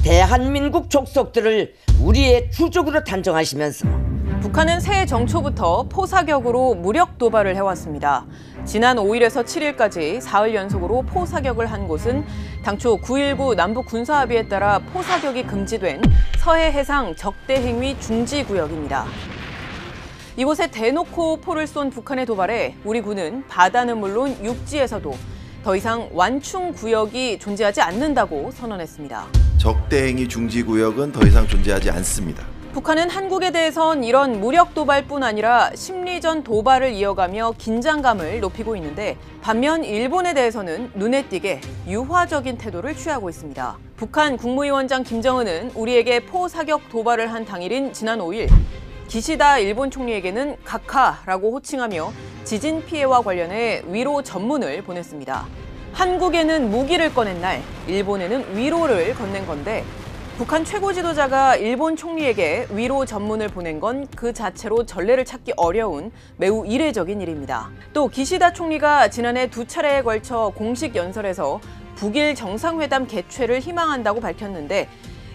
대한민국 족속들을 우리의 주족으로 단정하시면서 북한은 새해 정초부터 포사격으로 무력 도발을 해왔습니다. 지난 5일에서 7일까지 사흘 연속으로 포사격을 한 곳은 당초 9.19 남북 군사합의에 따라 포사격이 금지된 서해 해상 적대행위 중지구역입니다. 이곳에 대놓고 포를 쏜 북한의 도발에 우리 군은 바다는 물론 육지에서도 더 이상 완충 구역이 존재하지 않는다고 선언했습니다. 적대행위 중지구역은 더 이상 존재하지 않습니다. 북한은 한국에 대해선 이런 무력 도발뿐 아니라 심리전 도발을 이어가며 긴장감을 높이고 있는데 반면 일본에 대해서는 눈에 띄게 유화적인 태도를 취하고 있습니다. 북한 국무위원장 김정은은 우리에게 포사격 도발을 한 당일인 지난 5일 기시다 일본 총리에게는 각하라고 호칭하며 지진 피해와 관련해 위로 전문을 보냈습니다. 한국에는 무기를 꺼낸 날, 일본에는 위로를 건넨 건데 북한 최고 지도자가 일본 총리에게 위로 전문을 보낸 건 그 자체로 전례를 찾기 어려운 매우 이례적인 일입니다. 또 기시다 총리가 지난해 2차례에 걸쳐 공식 연설에서 북일 정상회담 개최를 희망한다고 밝혔는데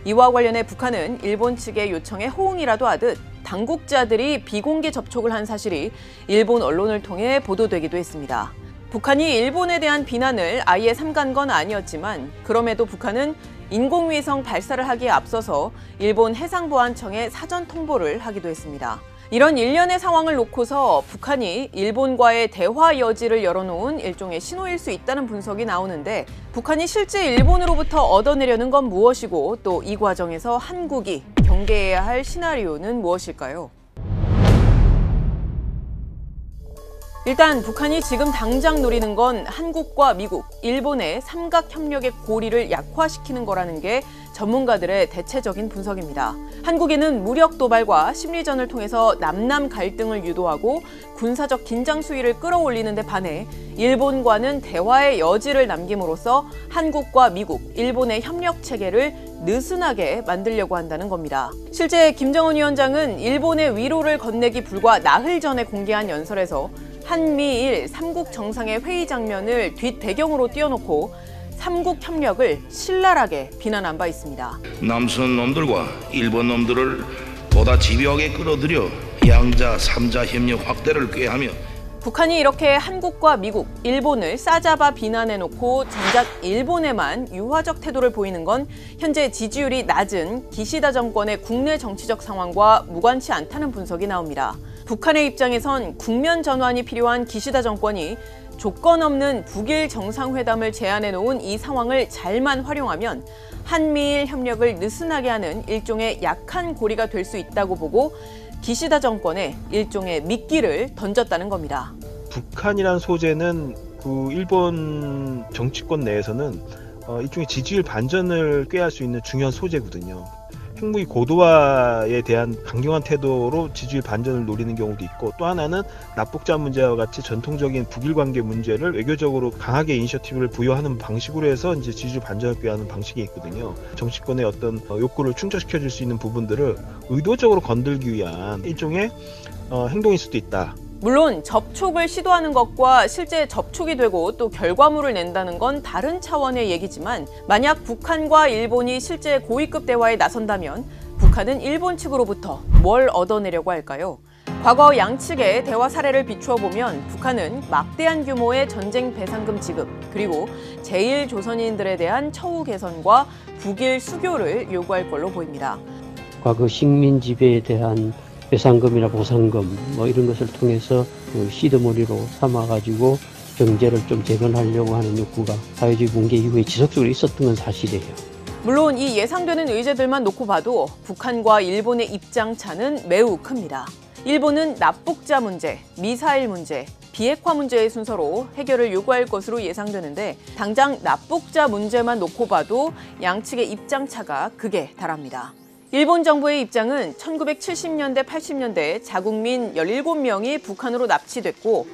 이와 관련해 북한은 일본 측의 요청에 호응이라도 하듯 당국자들이 비공개 접촉을 한 사실이 일본 언론을 통해 보도되기도 했습니다. 북한이 일본에 대한 비난을 아예 삼간 건 아니었지만 그럼에도 북한은 인공위성 발사를 하기에 앞서서 일본 해상보안청에 사전 통보를 하기도 했습니다. 이런 일련의 상황을 놓고서 북한이 일본과의 대화 여지를 열어놓은 일종의 신호일 수 있다는 분석이 나오는데 북한이 실제 일본으로부터 얻어내려는 건 무엇이고 또 이 과정에서 한국이 경계해야 할 시나리오는 무엇일까요? 일단 북한이 지금 당장 노리는 건 한국과 미국, 일본의 삼각협력의 고리를 약화시키는 거라는 게 전문가들의 대체적인 분석입니다. 한국에는 무력 도발과 심리전을 통해서 남남 갈등을 유도하고 군사적 긴장 수위를 끌어올리는 데 반해 일본과는 대화의 여지를 남김으로써 한국과 미국, 일본의 협력 체계를 느슨하게 만들려고 한다는 겁니다. 실제 김정은 위원장은 일본의 위로를 건네기 불과 나흘 전에 공개한 연설에서 한미일 3국 정상의 회의 장면을 뒷배경으로 띄워놓고 3국 협력을 신랄하게 비난한 바 있습니다. 남선 놈들과 일본 놈들을 보다 집요하게 끌어들여 양자, 3자 협력 확대를 꾀하며 북한이 이렇게 한국과 미국, 일본을 싸잡아 비난해놓고 정작 일본에만 유화적 태도를 보이는 건 현재 지지율이 낮은 기시다 정권의 국내 정치적 상황과 무관치 않다는 분석이 나옵니다. 북한의 입장에선 국면 전환이 필요한 기시다 정권이 조건 없는 북일 정상회담을 제안해놓은 이 상황을 잘만 활용하면 한미일 협력을 느슨하게 하는 일종의 약한 고리가 될 수 있다고 보고 기시다 정권에 일종의 미끼를 던졌다는 겁니다. 북한이란 소재는 그 일본 정치권 내에서는 일종의 지지율 반전을 꾀할 수 있는 중요한 소재거든요. 핵무기 고도화에 대한 강경한 태도로 지지율 반전을 노리는 경우도 있고 또 하나는 납북자 문제와 같이 전통적인 북일 관계 문제를 외교적으로 강하게 이니셔티브를 부여하는 방식으로 해서 이제 지지율 반전을 꾀하는 방식이 있거든요. 정치권의 어떤 욕구를 충족시켜 줄 수 있는 부분들을 의도적으로 건들기 위한 일종의 행동일 수도 있다. 물론 접촉을 시도하는 것과 실제 접촉이 되고 또 결과물을 낸다는 건 다른 차원의 얘기지만 만약 북한과 일본이 실제 고위급 대화에 나선다면 북한은 일본 측으로부터 뭘 얻어내려고 할까요? 과거 양측의 대화 사례를 비추어 보면 북한은 막대한 규모의 전쟁 배상금 지급 그리고 제1조선인들에 대한 처우 개선과 북일 수교를 요구할 걸로 보입니다. 과거 식민 지배에 대한 배상금이나 보상금 이런 것을 통해서 시드머니로 삼아가지고 경제를 좀 재건하려고 하는 욕구가 사회주의 붕괴 이후에 지속적으로 있었던 건 사실이에요. 물론 이 예상되는 의제들만 놓고 봐도 북한과 일본의 입장차는 매우 큽니다. 일본은 납북자 문제, 미사일 문제, 비핵화 문제의 순서로 해결을 요구할 것으로 예상되는데 당장 납북자 문제만 놓고 봐도 양측의 입장차가 극에 달합니다. 일본 정부의 입장은 1970년대, 80년대 자국민 17명이 북한으로 납치됐고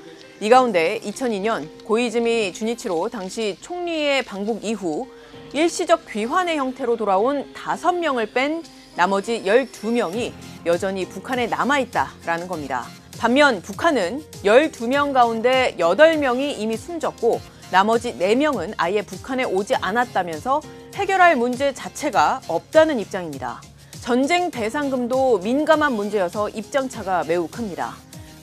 이 가운데 2002년 고이즈미 주니치로 당시 총리의 방북 이후 일시적 귀환의 형태로 돌아온 5명을 뺀 나머지 12명이 여전히 북한에 남아있다라는 겁니다. 반면 북한은 12명 가운데 8명이 이미 숨졌고 나머지 4명은 아예 북한에 오지 않았다면서 해결할 문제 자체가 없다는 입장입니다. 전쟁 배상금도 민감한 문제여서 입장차가 매우 큽니다.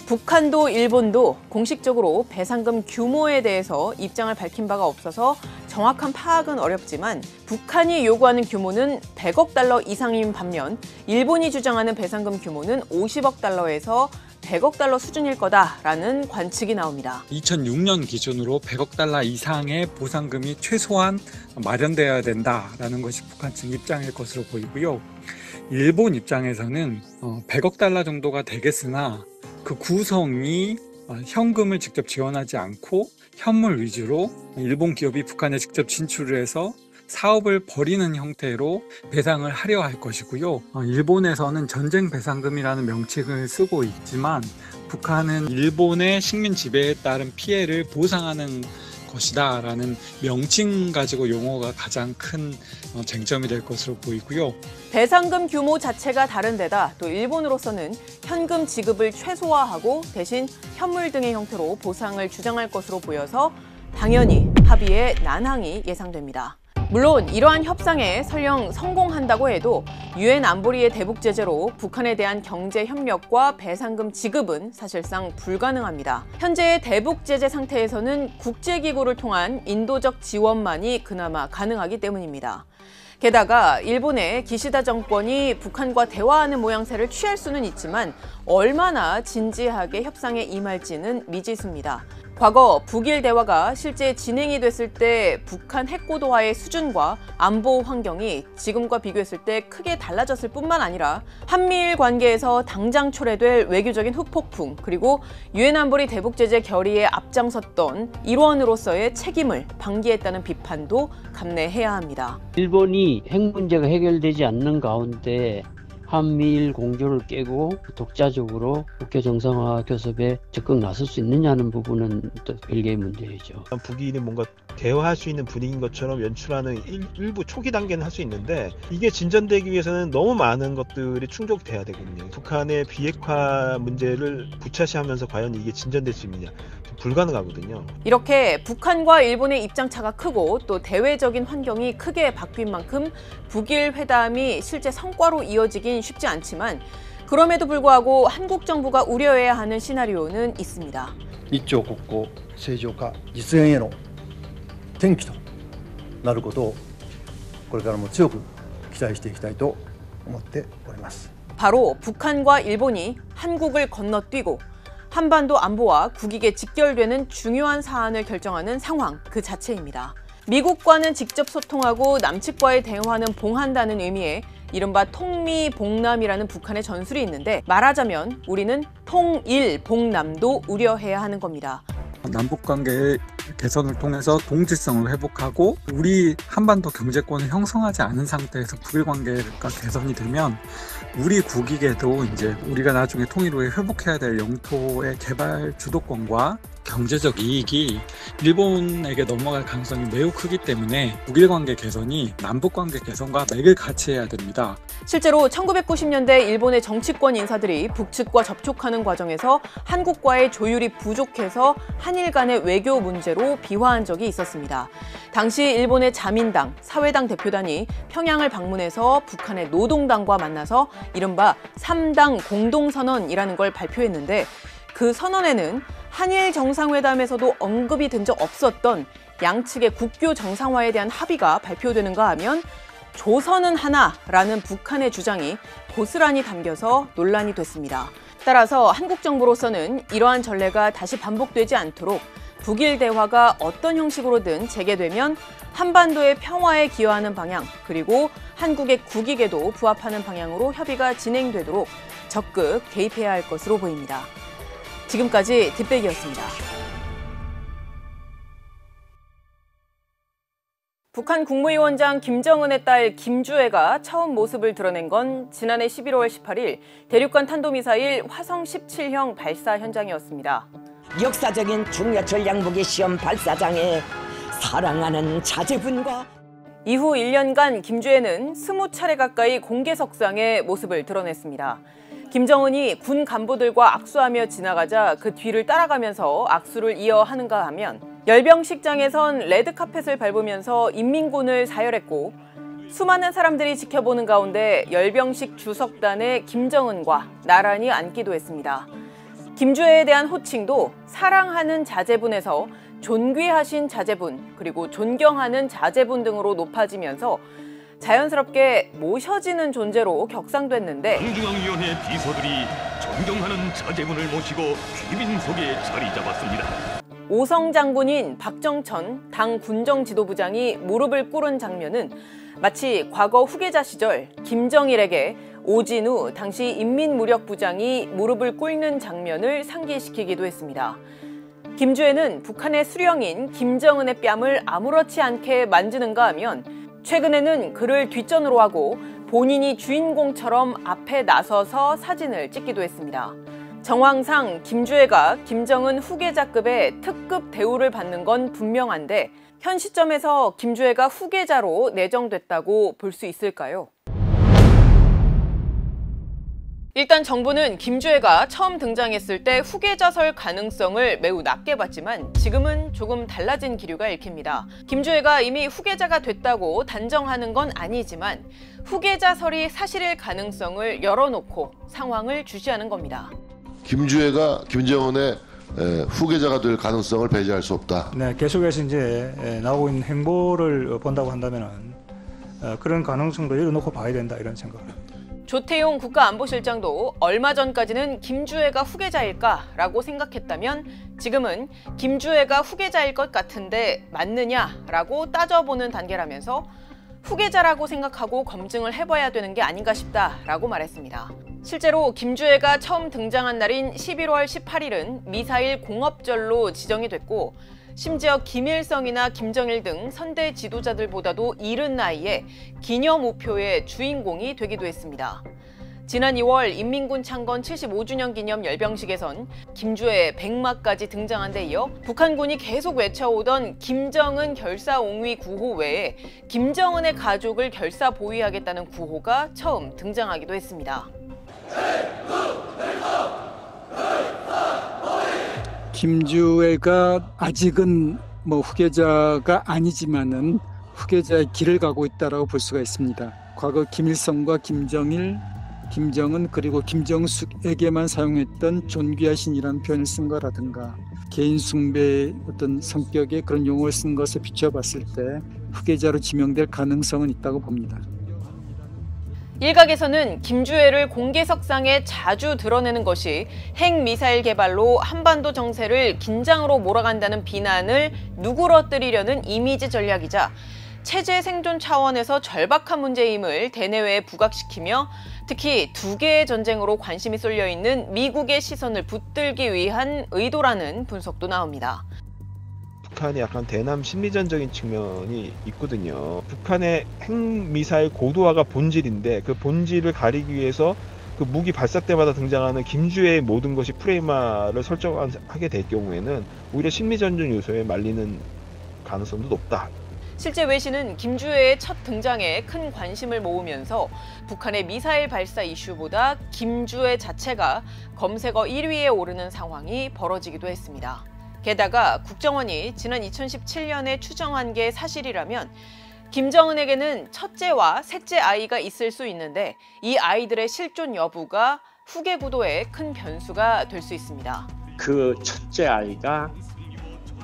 북한도 일본도 공식적으로 배상금 규모에 대해서 입장을 밝힌 바가 없어서 정확한 파악은 어렵지만 북한이 요구하는 규모는 100억 달러 이상인 반면 일본이 주장하는 배상금 규모는 50억 달러에서 100억 달러 수준일 거다라는 관측이 나옵니다. 2006년 기준으로 100억 달러 이상의 보상금이 최소한 마련되어야 된다라는 것이 북한 측 입장일 것으로 보이고요. 일본 입장에서는 100억 달러 정도가 되겠으나 그 구성이 현금을 직접 지원하지 않고 현물 위주로 일본 기업이 북한에 직접 진출을 해서 사업을 벌이는 형태로 배상을 하려 할 것이고요. 일본에서는 전쟁 배상금이라는 명칭을 쓰고 있지만 북한은 일본의 식민 지배에 따른 피해를 보상하는 것이다 라는 명칭 가지고 용어가 가장 큰 쟁점이 될 것으로 보이고요. 배상금 규모 자체가 다른 데다 또 일본으로서는 현금 지급을 최소화하고 대신 현물 등의 형태로 보상을 주장할 것으로 보여서 당연히 합의의 난항이 예상됩니다. 물론 이러한 협상에 설령 성공한다고 해도 유엔 안보리의 대북 제재로 북한에 대한 경제 협력과 배상금 지급은 사실상 불가능합니다. 현재의 대북 제재 상태에서는 국제기구를 통한 인도적 지원만이 그나마 가능하기 때문입니다. 게다가 일본의 기시다 정권이 북한과 대화하는 모양새를 취할 수는 있지만 얼마나 진지하게 협상에 임할지는 미지수입니다. 과거 북일 대화가 실제 진행이 됐을 때 북한 핵고도화의 수준과 안보 환경이 지금과 비교했을 때 크게 달라졌을 뿐만 아니라 한미일 관계에서 당장 초래될 외교적인 후폭풍 그리고 유엔 안보리 대북 제재 결의에 앞장섰던 일원으로서의 책임을 방기했다는 비판도 감내해야 합니다. 일본이 핵 문제가 해결되지 않는 가운데 한미일 공조를 깨고 독자적으로 국교 정상화 교섭에 적극 나설 수 있느냐는 부분은 또 별개의 문제이죠. 북일이 뭔가 대화할 수 있는 분위기인 것처럼 연출하는 일부 초기 단계는 할 수 있는데 이게 진전되기 위해서는 너무 많은 것들이 충족돼야 되거든요. 북한의 비핵화 문제를 부차시하면서 과연 이게 진전될 수 있느냐 불가능하거든요. 이렇게 북한과 일본의 입장차가 크고 또 대외적인 환경이 크게 바뀐 만큼 북일 회담이 실제 성과로 이어지긴 쉽지 않지만 그럼에도 불구하고 한국 정부가 우려해야 하는 시나리오는 있습니다. 日朝国交正常化実現への転機となることをこれからも強く期待していきたいと思っております。 바로 북한과 일본이 한국을 건너뛰고 한반도 안보와 국익에 직결되는 중요한 사안을 결정하는 상황 그 자체입니다. 미국과는 직접 소통하고 남측과의 대화는 봉한다는 의미의 이른바 통미봉남이라는 북한의 전술이 있는데 말하자면 우리는 통일봉남도 우려해야 하는 겁니다. 남북관계의 개선을 통해서 동질성을 회복하고 우리 한반도 경제권을 형성하지 않은 상태에서 북일 관계가 개선이 되면 우리 국익에도 이제 우리가 나중에 통일 후에 회복해야 될 영토의 개발 주도권과 경제적 이익이 일본에게 넘어갈 가능성이 매우 크기 때문에 북일 관계 개선이 남북 관계 개선과 맥을 같이 해야 됩니다. 실제로 1990년대 일본의 정치권 인사들이 북측과 접촉하는 과정에서 한국과의 조율이 부족해서 한일 간의 외교 문제로 비화한 적이 있었습니다. 당시 일본의 자민당, 사회당 대표단이 평양을 방문해서 북한의 노동당과 만나서 이른바 3당 공동선언이라는 걸 발표했는데 그 선언에는 한일 정상회담에서도 언급이 된 적 없었던 양측의 국교 정상화에 대한 합의가 발표되는가 하면 조선은 하나라는 북한의 주장이 고스란히 담겨서 논란이 됐습니다. 따라서 한국 정부로서는 이러한 전례가 다시 반복되지 않도록 북일 대화가 어떤 형식으로든 재개되면 한반도의 평화에 기여하는 방향 그리고 한국의 국익에도 부합하는 방향으로 협의가 진행되도록 적극 개입해야 할 것으로 보입니다. 지금까지 딥백이었습니다. 북한 국무위원장 김정은의 딸 김주애가 처음 모습을 드러낸 건 지난해 11월 18일 대륙간 탄도미사일 화성 17형 발사 현장이었습니다. 역사적인 중요철 양복의 시험 발사장에 사랑하는 자제분과 이후 1년간 김주애는 20차례 가까이 공개석상에 모습을 드러냈습니다. 김정은이 군 간부들과 악수하며 지나가자 그 뒤를 따라가면서 악수를 이어하는가 하면 열병식장에선 레드카펫을 밟으면서 인민군을 사열했고 수많은 사람들이 지켜보는 가운데 열병식 주석단의 김정은과 나란히 앉기도 했습니다. 김주애에 대한 호칭도 사랑하는 자제분에서 존귀하신 자제분, 그리고 존경하는 자제분 등으로 높아지면서 자연스럽게 모셔지는 존재로 격상됐는데 정중앙위원회 비서들이 존경하는 자제분을 모시고 귀빈석에 자리 잡았습니다. 오성 장군인 박정천 당 군정 지도부장이 무릎을 꿇은 장면은 마치 과거 후계자 시절 김정일에게 오진우 당시 인민무력부장이 무릎을 꿇는 장면을 상기시키기도 했습니다. 김주애는 북한의 수령인 김정은의 뺨을 아무렇지 않게 만지는가 하면 최근에는 그를 뒷전으로 하고 본인이 주인공처럼 앞에 나서서 사진을 찍기도 했습니다. 정황상 김주애가 김정은 후계자급의 특급 대우를 받는 건 분명한데 현 시점에서 김주애가 후계자로 내정됐다고 볼 수 있을까요? 일단 정부는 김주애가 처음 등장했을 때 후계자설 가능성을 매우 낮게 봤지만 지금은 조금 달라진 기류가 읽힙니다. 김주애가 이미 후계자가 됐다고 단정하는 건 아니지만 후계자설이 사실일 가능성을 열어놓고 상황을 주시하는 겁니다. 김주애가 김정은의 후계자가 될 가능성을 배제할 수 없다. 네, 계속해서 이제 나오고 있는 행보를 본다고 한다면은 그런 가능성도 열어놓고 봐야 된다 이런 생각을. 조태용 국가안보실장도 얼마 전까지는 김주애가 후계자일까라고 생각했다면 지금은 김주애가 후계자일 것 같은데 맞느냐라고 따져보는 단계라면서 후계자라고 생각하고 검증을 해봐야 되는 게 아닌가 싶다라고 말했습니다. 실제로 김주애가 처음 등장한 날인 11월 18일은 미사일 공업절로 지정이 됐고 심지어 김일성이나 김정일 등 선대 지도자들보다도 이른 나이에 기념 우표의 주인공이 되기도 했습니다. 지난 2월 인민군 창건 75주년 기념 열병식에선 김주애 백마까지 등장한 데 이어 북한군이 계속 외쳐오던 김정은 결사옹위 구호 외에 김정은의 가족을 결사 보위하겠다는 구호가 처음 등장하기도 했습니다. 김주애가 아직은 후계자가 아니지만은 후계자의 길을 가고 있다라고 볼 수가 있습니다. 과거 김일성과 김정일, 김정은 그리고 김정숙에게만 사용했던 존귀하신이라는 표현을 쓴 거라든가 개인 숭배의 어떤 성격의 그런 용어를 쓴 것에 비춰봤을 때 후계자로 지명될 가능성은 있다고 봅니다. 일각에서는 김주애를 공개석상에 자주 드러내는 것이 핵미사일 개발로 한반도 정세를 긴장으로 몰아간다는 비난을 누그러뜨리려는 이미지 전략이자 체제 생존 차원에서 절박한 문제임을 대내외에 부각시키며 특히 두 개의 전쟁으로 관심이 쏠려 있는 미국의 시선을 붙들기 위한 의도라는 분석도 나옵니다. 북한이 약간 대남 심리전적인 측면이 있거든요. 북한의 핵미사일 고도화가 본질인데 그 본질을 가리기 위해서 그 무기 발사 때마다 등장하는 김주애의 모든 것이 프레임화를 설정하게 될 경우에는 오히려 심리전적 요소에 말리는 가능성도 높다. 실제 외신은 김주애의 첫 등장에 큰 관심을 모으면서 북한의 미사일 발사 이슈보다 김주애 자체가 검색어 1위에 오르는 상황이 벌어지기도 했습니다. 게다가 국정원이 지난 2017년에 추정한 게 사실이라면 김정은에게는 첫째와 셋째 아이가 있을 수 있는데 이 아이들의 실존 여부가 후계 구도에 큰 변수가 될 수 있습니다. 그 첫째 아이가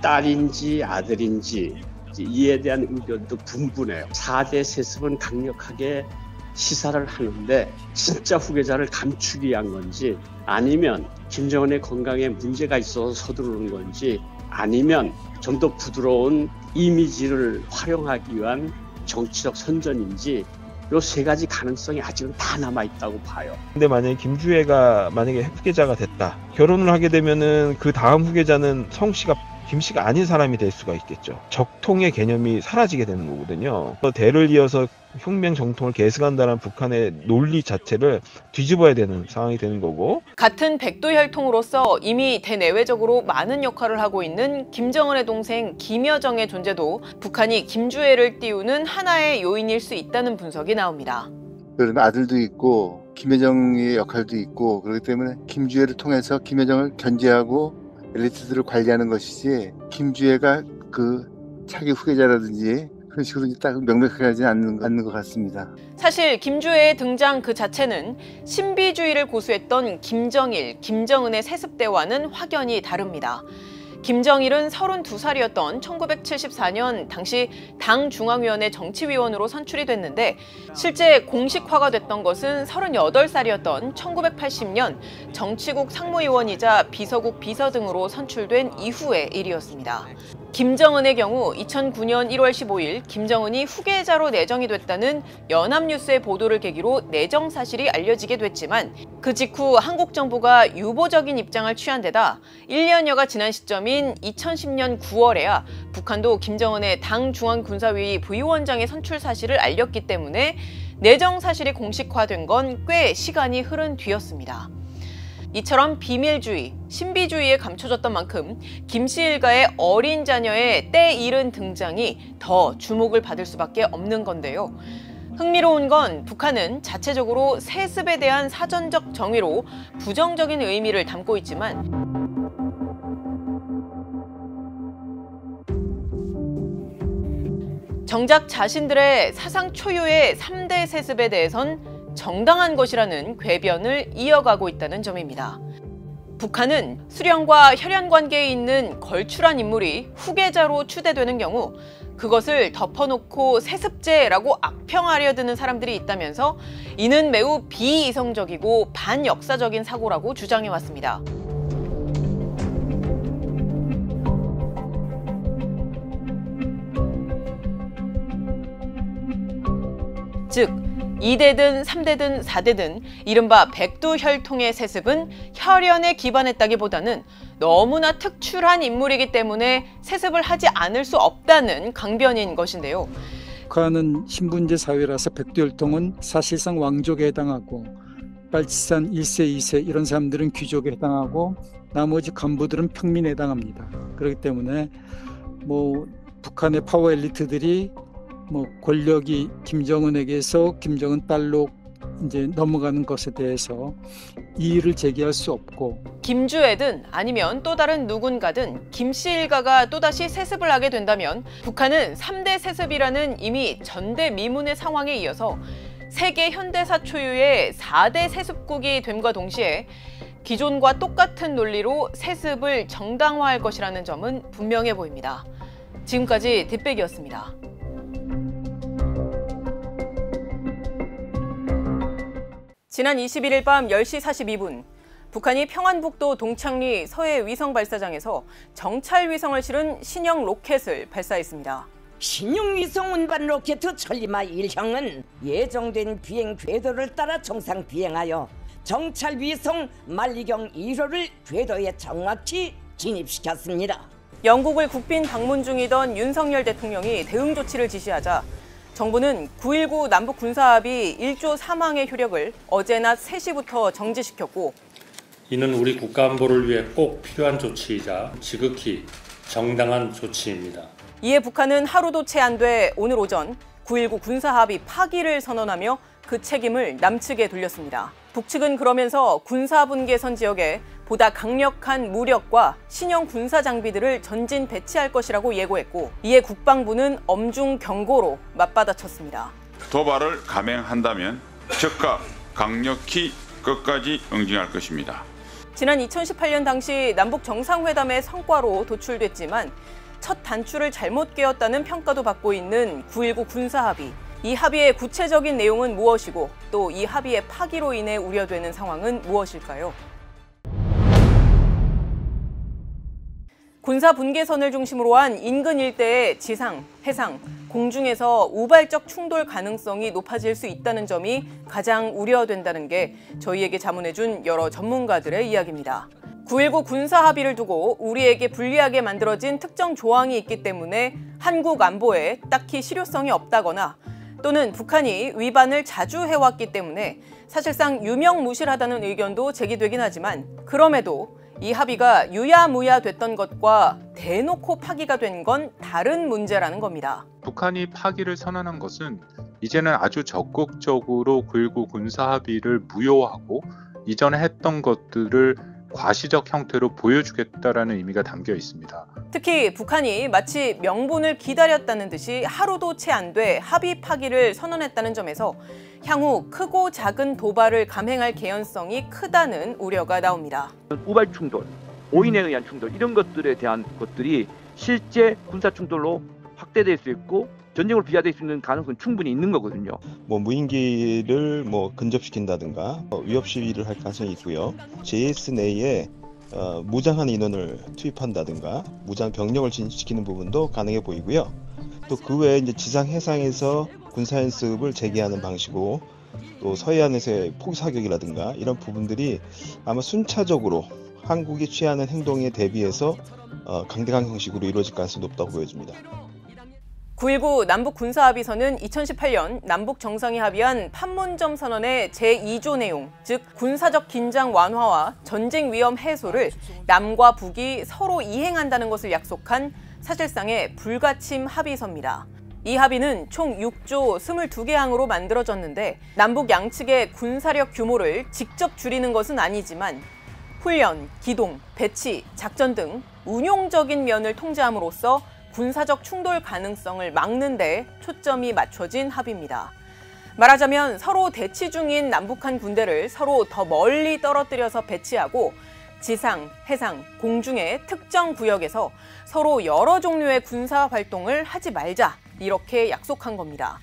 딸인지 아들인지 이에 대한 의견도 분분해요. 4대 세습은 강력하게 시사를 하는데 진짜 후계자를 감추기 위한 건지 아니면 김정은의 건강에 문제가 있어서 서두르는 건지 아니면 좀 더 부드러운 이미지를 활용하기 위한 정치적 선전인지 이 세 가지 가능성이 아직은 다 남아있다고 봐요. 근데 만약에 김주애가 후계자가 됐다. 결혼을 하게 되면은 그 다음 후계자는 성씨가 김씨가 아닌 사람이 될 수가 있겠죠. 적통의 개념이 사라지게 되는 거거든요. 대를 이어서 혁명 정통을 계승한다는 북한의 논리 자체를 뒤집어야 되는 상황이 되는 거고 같은 백두혈통으로서 이미 대내외적으로 많은 역할을 하고 있는 김정은의 동생 김여정의 존재도 북한이 김주애를 띄우는 하나의 요인일 수 있다는 분석이 나옵니다. 그러면 아들도 있고 김여정의 역할도 있고 그렇기 때문에 김주애를 통해서 김여정을 견제하고 엘리트들을 관리하는 것이지 김주애가 그 차기 후계자라든지 그런 식으로 딱 명백하게 하지 않는 것 같습니다. 사실 김주애의 등장 그 자체는 신비주의를 고수했던 김정일, 김정은의 세습대와는 확연히 다릅니다. 김정일은 32살이었던 1974년 당시 당 중앙위원회 정치위원으로 선출이 됐는데 실제 공식화가 됐던 것은 38살이었던 1980년 정치국 상무위원이자 비서국 비서 등으로 선출된 이후의 일이었습니다. 김정은의 경우 2009년 1월 15일 김정은이 후계자로 내정이 됐다는 연합뉴스의 보도를 계기로 내정 사실이 알려지게 됐지만 그 직후 한국 정부가 유보적인 입장을 취한 데다 1년여가 지난 시점인 2010년 9월에야 북한도 김정은의 당 중앙군사회의 부위원장의 선출 사실을 알렸기 때문에 내정 사실이 공식화된 건 꽤 시간이 흐른 뒤였습니다. 이처럼 비밀주의, 신비주의에 감춰졌던 만큼 김씨 일가의 어린 자녀의 때 이른 등장이 더 주목을 받을 수밖에 없는 건데요. 흥미로운 건 북한은 자체적으로 세습에 대한 사전적 정의로 부정적인 의미를 담고 있지만 정작 자신들의 사상 초유의 3대 세습에 대해선 정당한 것이라는 궤변을 이어가고 있다는 점입니다. 북한은 수령과 혈연 관계에 있는 걸출한 인물이 후계자로 추대되는 경우 그것을 덮어놓고 세습제라고 악평하려 드는 사람들이 있다면서 이는 매우 비이성적이고 반역사적인 사고라고 주장해왔습니다. 즉 2대든 3대든 4대든 이른바 백두혈통의 세습은 혈연에 기반했다기보다는 너무나 특출한 인물이기 때문에 세습을 하지 않을 수 없다는 강변인 것인데요. 북한은 신분제 사회라서 백두혈통은 사실상 왕족에 해당하고 빨치산 1세, 2세 이런 사람들은 귀족에 해당하고 나머지 간부들은 평민에 해당합니다. 그렇기 때문에 북한의 파워 엘리트들이 권력이 김정은에게서 김정은 딸로 이제 넘어가는 것에 대해서 이의를 제기할 수 없고 김주애든 아니면 또 다른 누군가든 김씨 일가가 또다시 세습을 하게 된다면 북한은 3대 세습이라는 이미 전대미문의 상황에 이어서 세계 현대사 초유의 4대 세습국이 됨과 동시에 기존과 똑같은 논리로 세습을 정당화할 것이라는 점은 분명해 보입니다. 지금까지 뒷백이었습니다. 지난 21일 밤 10시 42분 북한이 평안북도 동창리 서해 위성 발사장에서 정찰 위성을 실은 신형 로켓을 발사했습니다. 신형 위성 운반 로켓 천리마 1형은 예정된 비행 궤도를 따라 정상 비행하여 정찰 위성 만리경 1호를 궤도에 정확히 진입시켰습니다. 영국을 국빈 방문 중이던 윤석열 대통령이 대응 조치를 지시하자 정부는 9.19 남북 군사합의 1조 3항의 효력을 어제 낮 3시부터 정지시켰고 이는 우리 국가안보를 위해 꼭 필요한 조치이자 지극히 정당한 조치입니다. 이에 북한은 하루도 채 안 돼 오늘 오전 9.19 군사합의 파기를 선언하며 그 책임을 남측에 돌렸습니다. 북측은 그러면서 군사분계선 지역에 보다 강력한 무력과 신형 군사 장비들을 전진 배치할 것이라고 예고했고 이에 국방부는 엄중 경고로 맞받아쳤습니다. 도발을 감행한다면 즉각 강력히 끝까지 응징할 것입니다. 지난 2018년 당시 남북 정상회담의 성과로 도출됐지만 첫 단추를 잘못 꿰었다는 평가도 받고 있는 9.19 군사합의. 이 합의의 구체적인 내용은 무엇이고 또 이 합의의 파기로 인해 우려되는 상황은 무엇일까요? 군사 분계선을 중심으로 한 인근 일대의 지상, 해상, 공중에서 우발적 충돌 가능성이 높아질 수 있다는 점이 가장 우려된다는 게 저희에게 자문해준 여러 전문가들의 이야기입니다. 9.19 군사 합의를 두고 우리에게 불리하게 만들어진 특정 조항이 있기 때문에 한국 안보에 딱히 실효성이 없다거나 또는 북한이 위반을 자주 해왔기 때문에 사실상 유명무실하다는 의견도 제기되긴 하지만 그럼에도 이 합의가 유야무야 됐던 것과 대놓고 파기가 된 건 다른 문제라는 겁니다. 북한이 파기를 선언한 것은 이제는 아주 적극적으로 9.19 군사합의를 무효하고 이전에 했던 것들을 과시적 형태로 보여주겠다라는 의미가 담겨 있습니다. 특히 북한이 마치 명분을 기다렸다는 듯이 하루도 채 안 돼 합의 파기를 선언했다는 점에서 향후 크고 작은 도발을 감행할 개연성이 크다는 우려가 나옵니다. 우발 충돌, 오인에 의한 충돌 이런 것들에 대한 것들이 실제 군사 충돌로 확대될 수 있고 전쟁으로 비화될 수 있는 가능성은 충분히 있는 거거든요. 무인기를 근접시킨다든가 위협 시위를 할 가능성이 있고요. JS 내에 무장한 인원을 투입한다든가 무장 병력을 진입시키는 부분도 가능해 보이고요. 또 그 외에 이제 지상 해상에서 군사 연습을 재개하는 방식으로 또 서해안에서의 포기사격이라든가 이런 부분들이 아마 순차적으로 한국이 취하는 행동에 대비해서 강대강 형식으로 이루어질 가능성이 높다고 보여집니다. 9.19 남북 군사합의서는 2018년 남북 정상이 합의한 판문점 선언의 제2조 내용, 즉 군사적 긴장 완화와 전쟁 위험 해소를 남과 북이 서로 이행한다는 것을 약속한 사실상의 불가침 합의서입니다. 이 합의는 총 6조 22개 항으로 만들어졌는데 남북 양측의 군사력 규모를 직접 줄이는 것은 아니지만 훈련, 기동, 배치, 작전 등 운용적인 면을 통제함으로써 군사적 충돌 가능성을 막는 데 초점이 맞춰진 합의입니다. 말하자면 서로 대치 중인 남북한 군대를 서로 더 멀리 떨어뜨려서 배치하고 지상, 해상, 공중의 특정 구역에서 서로 여러 종류의 군사 활동을 하지 말자 이렇게 약속한 겁니다.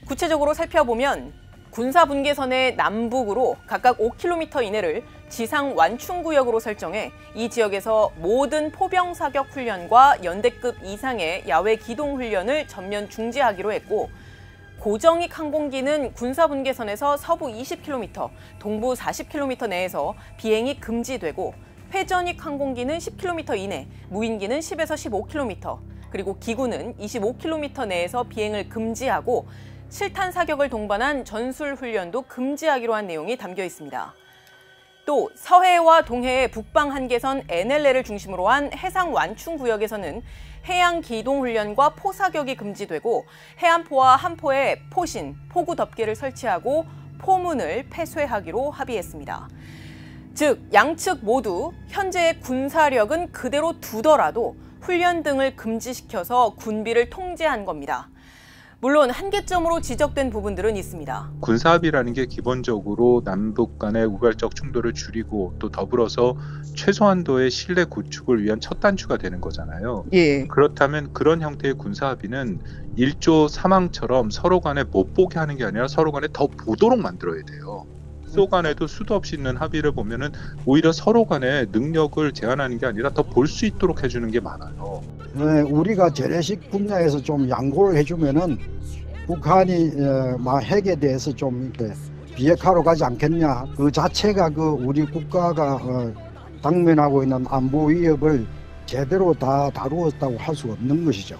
구체적으로 살펴보면 군사 분계선의 남북으로 각각 5km 이내를 지상 완충구역으로 설정해 이 지역에서 모든 포병 사격 훈련과 연대급 이상의 야외 기동 훈련을 전면 중지하기로 했고 고정익 항공기는 군사 분계선에서 서부 20km, 동부 40km 내에서 비행이 금지되고 회전익 항공기는 10km 이내, 무인기는 10에서 15km, 그리고 기구는 25km 내에서 비행을 금지하고 실탄 사격을 동반한 전술 훈련도 금지하기로 한 내용이 담겨 있습니다. 또 서해와 동해의 북방 한계선 NLL을 중심으로 한 해상 완충 구역에서는 해양 기동 훈련과 포사격이 금지되고 해안포와 함포에 포신, 포구 덮개를 설치하고 포문을 폐쇄하기로 합의했습니다. 즉 양측 모두 현재의 군사력은 그대로 두더라도 훈련 등을 금지시켜서 군비를 통제한 겁니다. 물론 한계점으로 지적된 부분들은 있습니다. 군사합의라는 게 기본적으로 남북 간의 우발적 충돌을 줄이고 또 더불어서 최소한도의 신뢰 구축을 위한 첫 단추가 되는 거잖아요. 예. 그렇다면 그런 형태의 군사합의는 1조 3항처럼 서로 간에 못 보게 하는 게 아니라 서로 간에 더 보도록 만들어야 돼요. 소 간에도 수도 없이 있는 합의를 보면은 오히려 서로 간의 능력을 제한하는 게 아니라 더 볼 수 있도록 해주는 게 많아요. 네, 우리가 재래식 분야에서 좀 양보를 해주면은 북한이 핵에 대해서 좀 이렇게 비핵화로 가지 않겠냐. 그 자체가 우리 국가가 당면하고 있는 안보 위협을 제대로 다 다루었다고 할 수 없는 것이죠.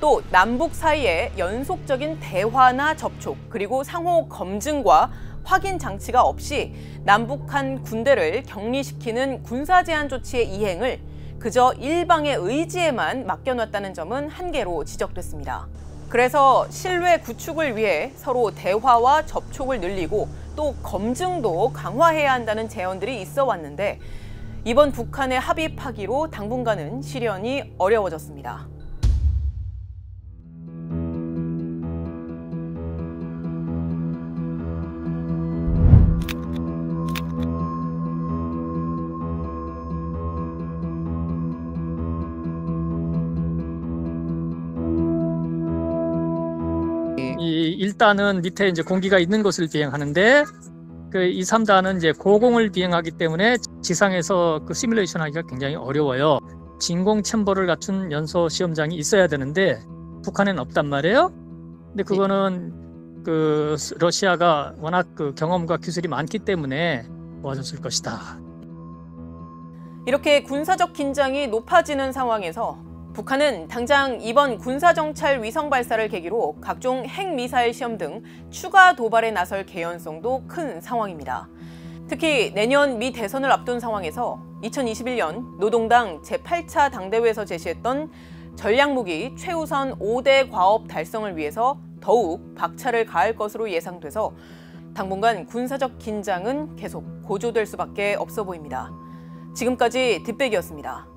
또 남북 사이에 연속적인 대화나 접촉 그리고 상호 검증과 확인 장치가 없이 남북한 군대를 격리시키는 군사 제한 조치의 이행을 그저 일방의 의지에만 맡겨놨다는 점은 한계로 지적됐습니다. 그래서 신뢰 구축을 위해 서로 대화와 접촉을 늘리고 또 검증도 강화해야 한다는 제언들이 있어 왔는데 이번 북한의 합의 파기로 당분간은 실현이 어려워졌습니다. 이 1단은 밑에 이제 공기가 있는 곳을 비행하는데 그 2, 3단은 이제 고공을 비행하기 때문에 지상에서 그 시뮬레이션 하기가 굉장히 어려워요. 진공 챔버를 갖춘 연소 시험장이 있어야 되는데 북한에는 없단 말이에요. 근데 그거는 그 러시아가 워낙 그 경험과 기술이 많기 때문에 도와줬을 것이다. 이렇게 군사적 긴장이 높아지는 상황에서 북한은 당장 이번 군사정찰 위성 발사를 계기로 각종 핵미사일 시험 등 추가 도발에 나설 개연성도 큰 상황입니다. 특히 내년 미 대선을 앞둔 상황에서 2021년 노동당 제8차 당대회에서 제시했던 전략무기 최우선 5대 과업 달성을 위해서 더욱 박차를 가할 것으로 예상돼서 당분간 군사적 긴장은 계속 고조될 수밖에 없어 보입니다. 지금까지 뒷백이었습니다.